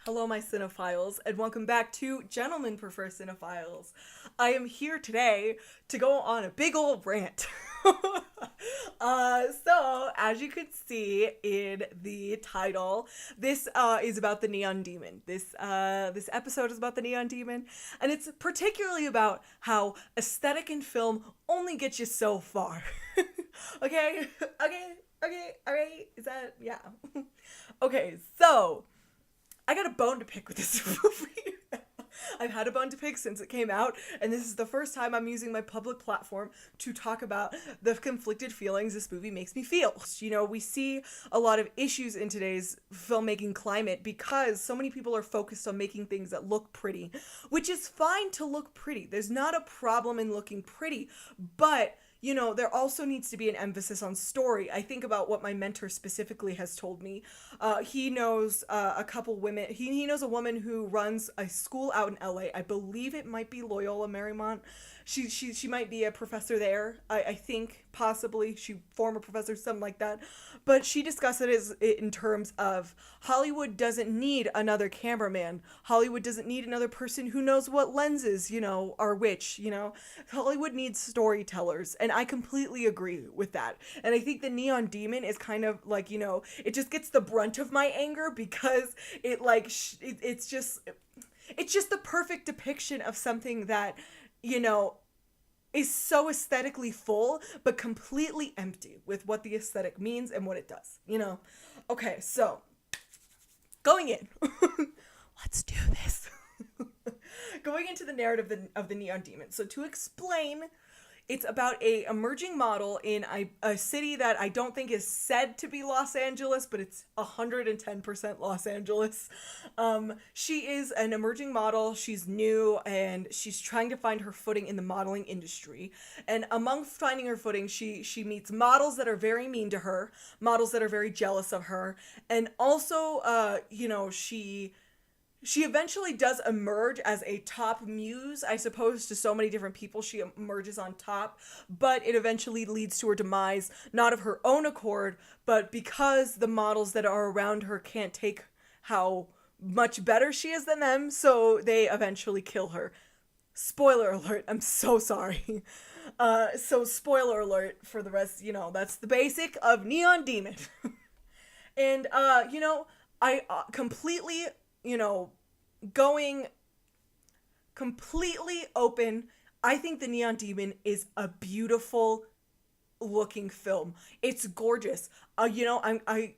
Hello, my cinephiles, and welcome back to Gentlemen Prefer Cinephiles. I am here today to go on a big old rant. So, as you could see in the title, this is about the Neon Demon. This episode is about the Neon Demon, and it's particularly about how aesthetic in film only gets you so far. Okay? Alright? Is that, yeah. Okay, so I got a bone to pick with this movie. I've had a bone to pick since it came out, and this is the first time I'm using my public platform to talk about the conflicted feelings this movie makes me feel. You know, we see a lot of issues in today's filmmaking climate because so many people are focused on making things that look pretty, which is fine to look pretty. There's not a problem in looking pretty, but you know, there also needs to be an emphasis on story. I think about what my mentor specifically has told me. He knows a couple women. He knows a woman who runs a school out in LA. I believe it might be Loyola Marymount. She might be a professor there. I think possibly she former professor, something like that. But she discussed it in terms of Hollywood doesn't need another cameraman. Hollywood doesn't need another person who knows what lenses, you know, are which, you know. Hollywood needs storytellers, and I completely agree with that. And I think the Neon Demon is kind of like, you know, it just gets the brunt of my anger because it like it's just the perfect depiction of something that, you know, is so aesthetically full but completely empty with what the aesthetic means and what it does, you know. Okay, so going in. Let's do this. Going into the narrative of the Neon Demon. So to explain, it's about a emerging model in a city that I don't think is said to be Los Angeles, but it's 110% Los Angeles. She is an emerging model. She's new, and she's trying to find her footing in the modeling industry. And among finding her footing, she meets models that are very mean to her, models that are very jealous of her, and also, you know, she eventually does emerge as a top muse, I suppose, to so many different people. She emerges on top, but it eventually leads to her demise, not of her own accord, but because the models that are around her can't take how much better she is than them, so they eventually kill her. Spoiler alert, I'm so sorry. So spoiler alert for the rest, you know, that's the basic of Neon Demon. And, you know, I completely, you know, going completely open, I think the Neon Demon is a beautiful looking film. It's gorgeous. You know, I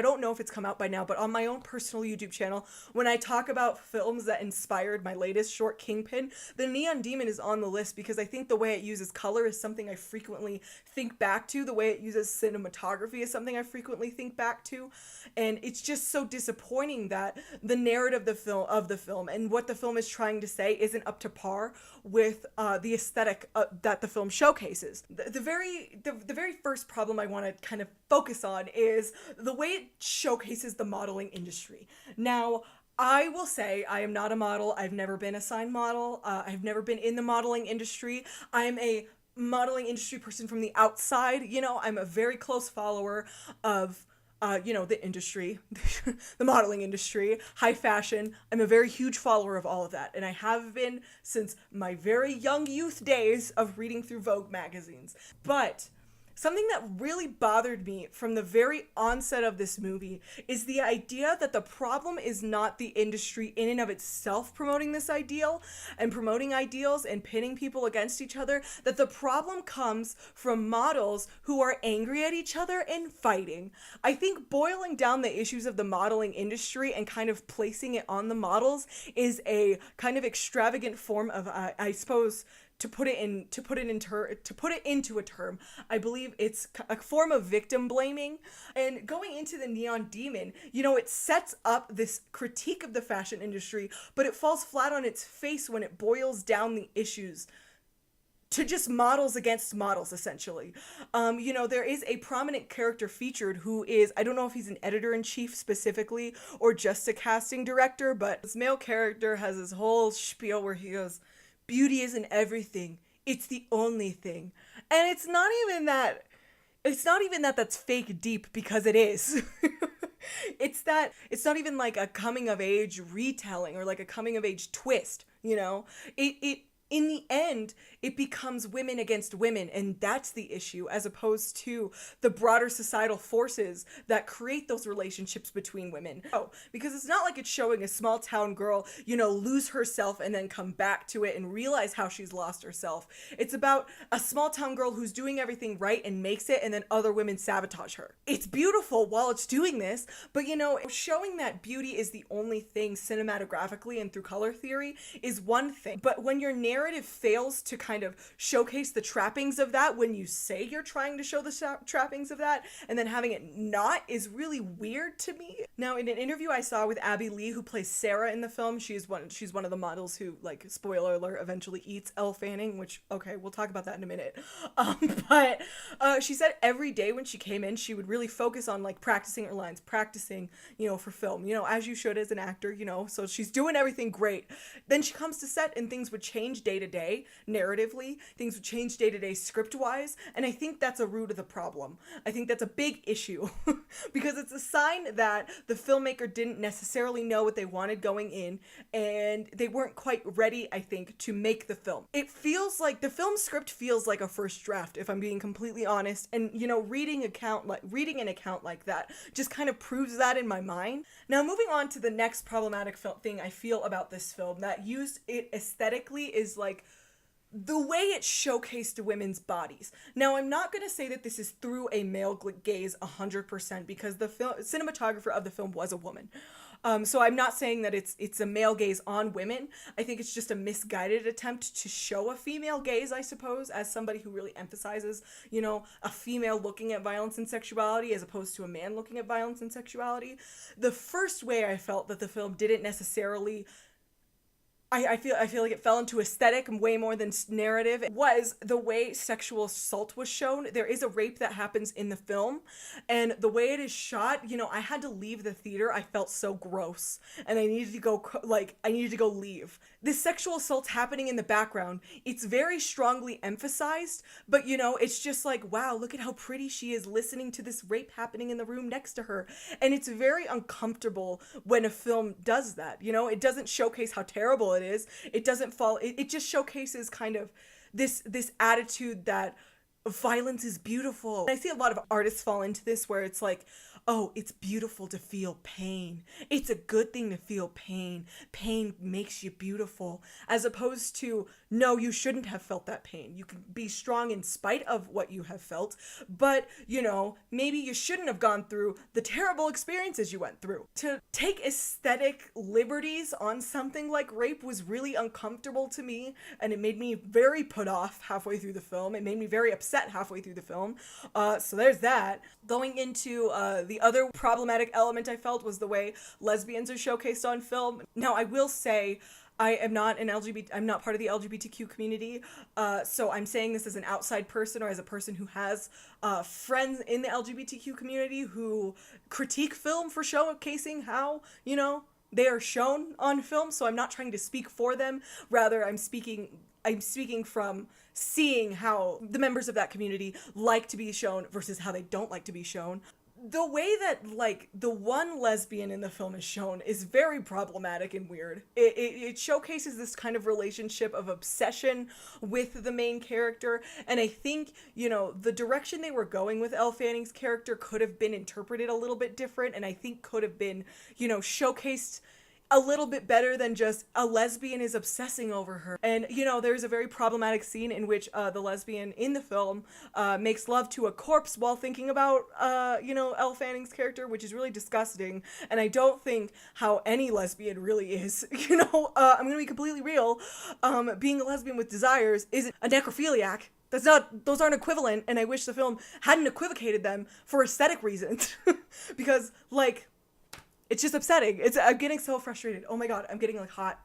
don't know if it's come out by now, but on my own personal YouTube channel, when I talk about films that inspired my latest short, Kingpin, the Neon Demon is on the list because I think the way it uses color is something I frequently think back to. The way it uses cinematography is something I frequently think back to. And it's just so disappointing that the narrative of the film and what the film is trying to say isn't up to par with the aesthetic that the film showcases. The very first problem I want to kind of focus on is the way it showcases the modeling industry. Now, I will say I am not a model. I've never been a signed model. I've never been in the modeling industry. I'm a modeling industry person from the outside. You know, I'm a very close follower of you know, the industry, the modeling industry, high fashion. I'm a very huge follower of all of that. And I have been since my very young youth days of reading through Vogue magazines. But something that really bothered me from the very onset of this movie is the idea that the problem is not the industry in and of itself promoting this ideal and promoting ideals and pitting people against each other, that the problem comes from models who are angry at each other and fighting. I think boiling down the issues of the modeling industry and kind of placing it on the models is a kind of extravagant form of, I suppose, to put it into a term, I believe it's a form of victim blaming. And going into the Neon Demon, you know, it sets up this critique of the fashion industry, but it falls flat on its face when it boils down the issues to just models against models, essentially. You know, there is a prominent character featured who is, I don't know if he's an editor-in-chief specifically or just a casting director, but this male character has this whole spiel where he goes, "Beauty isn't everything. It's the only thing." And it's not even that It's not even that that's fake deep, because it is. It's that it's not even like a coming of age retelling or like a coming of age twist, you know? It in the end, it becomes women against women, and that's the issue, as opposed to the broader societal forces that create those relationships between women. Oh, because it's not like it's showing a small town girl, you know, lose herself and then come back to it and realize how she's lost herself. It's about a small town girl who's doing everything right and makes it, and then other women sabotage her. It's beautiful while it's doing this, but you know, showing that beauty is the only thing cinematographically and through color theory is one thing. But when your narrative fails to kind of showcase the trappings of that, when you say you're trying to show the trappings of that and then having it not, is really weird to me. Now, in an interview I saw with Abby Lee, who plays Sarah in the film, she's one of the models who, like, spoiler alert, eventually eats Elle Fanning, which, okay, we'll talk about that in a minute. But she said every day when she came in, she would really focus on, like, practicing her lines, practicing, you know, for film, you know, as you should as an actor, you know, so she's doing everything great. Then she comes to set and things would change day to day, narratively, things would change day to day script wise, and I think that's a root of the problem. I think that's a big issue because it's a sign that the filmmaker didn't necessarily know what they wanted going in, and they weren't quite ready, I think, to make the film. It feels like the film script feels like a first draft, if I'm being completely honest, and you know, reading an account like that just kind of proves that in my mind. Now, moving on to the next problematic thing I feel about this film that used it aesthetically is like the way it showcased women's bodies. Now, I'm not going to say that this is through a male gaze 100%, because the cinematographer of the film was a woman. So I'm not saying that it's a male gaze on women. I think it's just a misguided attempt to show a female gaze, I suppose, as somebody who really emphasizes, you know, a female looking at violence and sexuality as opposed to a man looking at violence and sexuality. The first way I felt that the film didn't necessarily, I feel like it fell into aesthetic way more than narrative, was the way sexual assault was shown. There is a rape that happens in the film, and the way it is shot, you know, I had to leave the theater. I felt so gross, and I needed to go leave. This sexual assault happening in the background, it's very strongly emphasized, but you know, it's just like, wow, look at how pretty she is listening to this rape happening in the room next to her. And it's very uncomfortable when a film does that. You know, it doesn't showcase how terrible it is. It doesn't it just showcases kind of this attitude that violence is beautiful. And I see a lot of artists fall into this where it's like, oh, it's beautiful to feel pain. It's a good thing to feel pain. Pain makes you beautiful. As opposed to, no, you shouldn't have felt that pain. You can be strong in spite of what you have felt, but, you know, maybe you shouldn't have gone through the terrible experiences you went through. To take aesthetic liberties on something like rape was really uncomfortable to me, and it made me very put off halfway through the film. It made me very upset halfway through the film. So there's that. Going into the other problematic element I felt was the way lesbians are showcased on film. Now, I will say, I am not I'm not part of the LGBTQ community, so I'm saying this as an outside person or as a person who has friends in the LGBTQ community who critique film for showcasing how, you know, they are shown on film, so I'm not trying to speak for them. Rather, I'm speaking from seeing how the members of that community like to be shown versus how they don't like to be shown. The way that, like, the one lesbian in the film is shown is very problematic and weird. It showcases this kind of relationship of obsession with the main character, and I think, you know, the direction they were going with Elle Fanning's character could have been interpreted a little bit different, and I think could have been, you know, showcased a little bit better than just a lesbian is obsessing over her. And, you know, there's a very problematic scene in which the lesbian in the film makes love to a corpse while thinking about, you know, Elle Fanning's character, which is really disgusting. And I don't think how any lesbian really is, you know, I'm gonna be completely real. Being a lesbian with desires isn't a necrophiliac. Those aren't equivalent, and I wish the film hadn't equivocated them for aesthetic reasons. Because, like, it's just upsetting. I'm getting so frustrated. Oh my god, I'm getting, like, hot.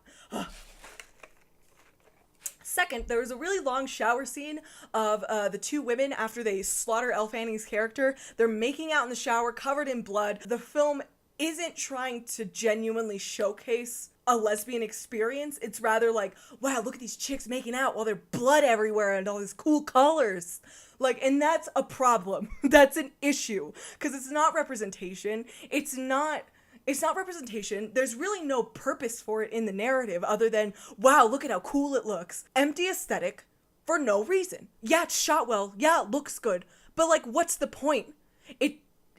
Second, there was a really long shower scene of the two women after they slaughter Elle Fanning's character. They're making out in the shower, covered in blood. The film isn't trying to genuinely showcase a lesbian experience. It's rather like, wow, look at these chicks making out while there's blood everywhere and all these cool colors. Like, and that's a problem. That's an issue. Because it's not representation. It's not representation. There's really no purpose for it in the narrative other than, wow, look at how cool it looks. Empty aesthetic for no reason. Yeah, it's shot well. Yeah, it looks good. But, like, what's the point?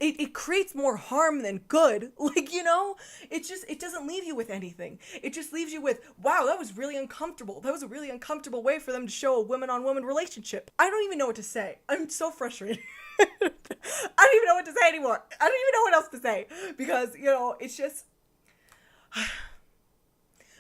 It creates more harm than good. Like, it doesn't leave you with anything. It just leaves you with, wow, that was really uncomfortable. That was a really uncomfortable way for them to show a woman-on-woman relationship. I don't even know what to say. I'm so frustrated. I don't even know what to say anymore. I don't even know what else to say. Because, it's just...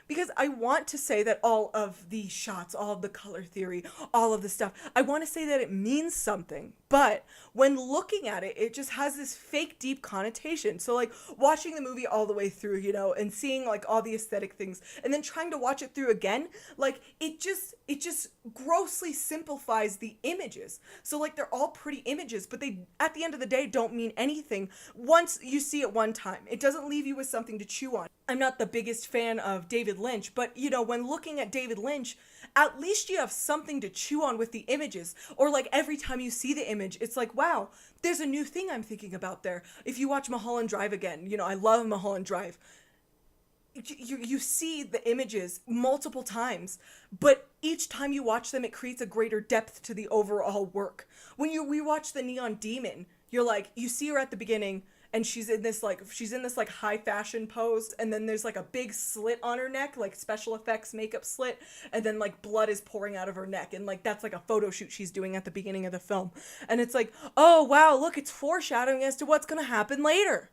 Because I want to say that all of the shots, all of the color theory, all of the stuff, I want to say that it means something. But when looking at it, it just has this fake deep connotation. So like watching the movie all the way through, and seeing like all the aesthetic things and then trying to watch it through again, like it just grossly simplifies the images. So like they're all pretty images, but they at the end of the day don't mean anything once you see it one time. It doesn't leave you with something to chew on. I'm not the biggest fan of David Lynch, but when looking at David Lynch, at least you have something to chew on with the images. Or like every time you see the image, it's like, wow, there's a new thing I'm thinking about there. If you watch Mulholland Drive again, I love Mulholland Drive. You see the images multiple times, but each time you watch them, it creates a greater depth to the overall work. When you rewatch The Neon Demon, you're like, you see her at the beginning, and she's in this high fashion pose, and then there's like a big slit on her neck, like special effects makeup slit, and then like blood is pouring out of her neck, and like that's like a photo shoot she's doing at the beginning of the film. And it's like, oh wow, look, it's foreshadowing as to what's gonna happen later.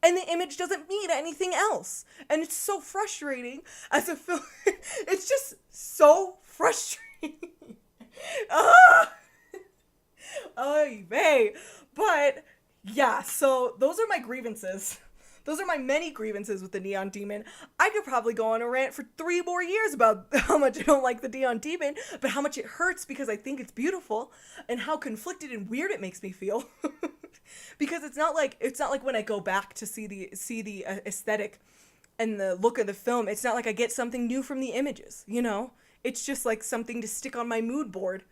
And the image doesn't mean anything else. And it's so frustrating as a film. It's just so frustrating. Oy vey. But yeah, so those are my grievances. Those are my many grievances with the Neon Demon. I could probably go on a rant for 3 more years about how much I don't like the Neon Demon, but how much it hurts because I think it's beautiful, and how conflicted and weird it makes me feel. Because it's not like when I go back to see the aesthetic and the look of the film, it's not like I get something new from the images, It's just like something to stick on my mood board.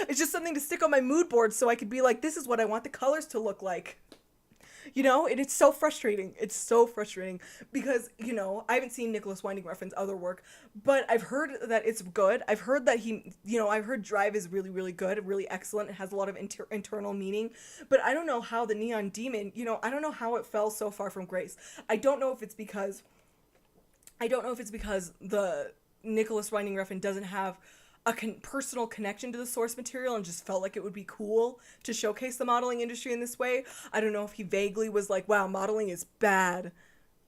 It's just something to stick on my mood board so I could be like, this is what I want the colors to look like. And it's so frustrating. It's so frustrating because, I haven't seen Nicholas Winding Refn's other work, but I've heard that it's good. I've heard that I've heard Drive is really, really good, really excellent. It has a lot of internal meaning, but I don't know how the Neon Demon, I don't know how it fell so far from grace. I don't know if it's because the Nicholas Winding Refn doesn't have a personal connection to the source material and just felt like it would be cool to showcase the modeling industry in this way. I don't know if he vaguely was like, wow, modeling is bad.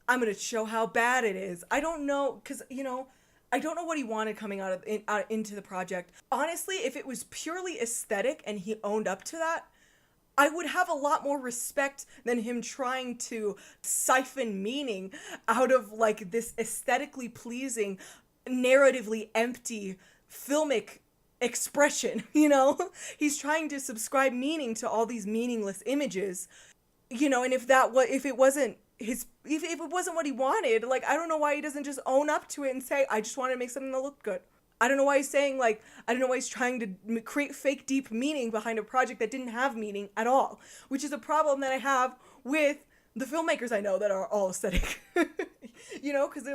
I'm going to show how bad it is. I don't know, because, I don't know what he wanted coming out into the project. Honestly, if it was purely aesthetic and he owned up to that, I would have a lot more respect than him trying to siphon meaning out of like this aesthetically pleasing, narratively empty filmic expression. He's trying to subscribe meaning to all these meaningless images, and if it wasn't what he wanted, like, I don't know why he doesn't just own up to it and say, I just want to make something that looked good. I don't know why he's saying, like, I don't know why he's trying to create fake deep meaning behind a project that didn't have meaning at all, which is a problem that I have with the filmmakers I know that are all aesthetic. Because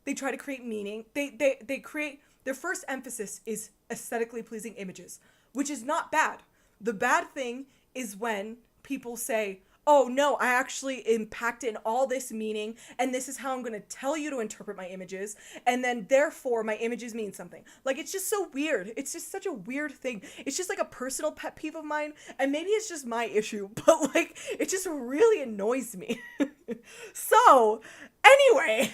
they try to create meaning. They create, their first emphasis is aesthetically pleasing images, which is not bad. The bad thing is when people say, oh no, I actually impacted all this meaning, and this is how I'm going to tell you to interpret my images, and then therefore my images mean something. Like, it's just so weird. It's just such a weird thing. It's just like a personal pet peeve of mine, and maybe it's just my issue, but like, it just really annoys me. So, anyway...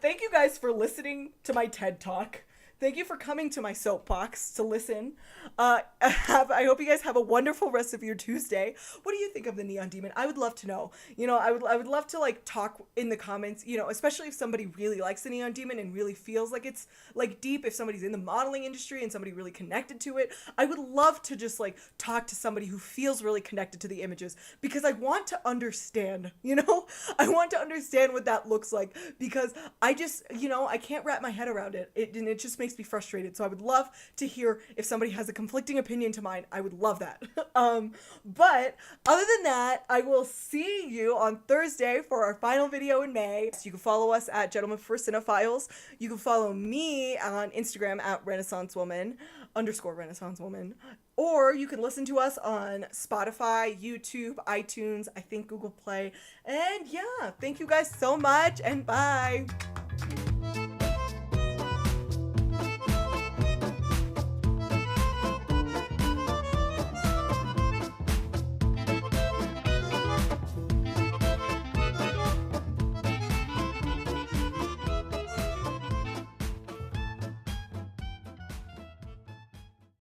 Thank you guys for listening to my TED Talk. Thank you for coming to my soapbox to listen. I hope you guys have a wonderful rest of your Tuesday. What do you think of the Neon Demon? I would love to know. I would love to like talk in the comments, especially if somebody really likes the Neon Demon and really feels like it's like deep, if somebody's in the modeling industry and somebody really connected to it. I would love to just like talk to somebody who feels really connected to the images, because I want to understand, I want to understand what that looks like, because I just, I can't wrap my head around it. And it just makes me frustrated. So I would love to hear if somebody has a conflicting opinion to mine. I would love that. But other than that, I will see you on Thursday for our final video in May. So you can follow us at Gentlemen for Cinephiles. You can follow me on Instagram at _Renaissance Woman. Or you can listen to us on Spotify, YouTube, iTunes, I think Google Play. And yeah, thank you guys so much, and bye.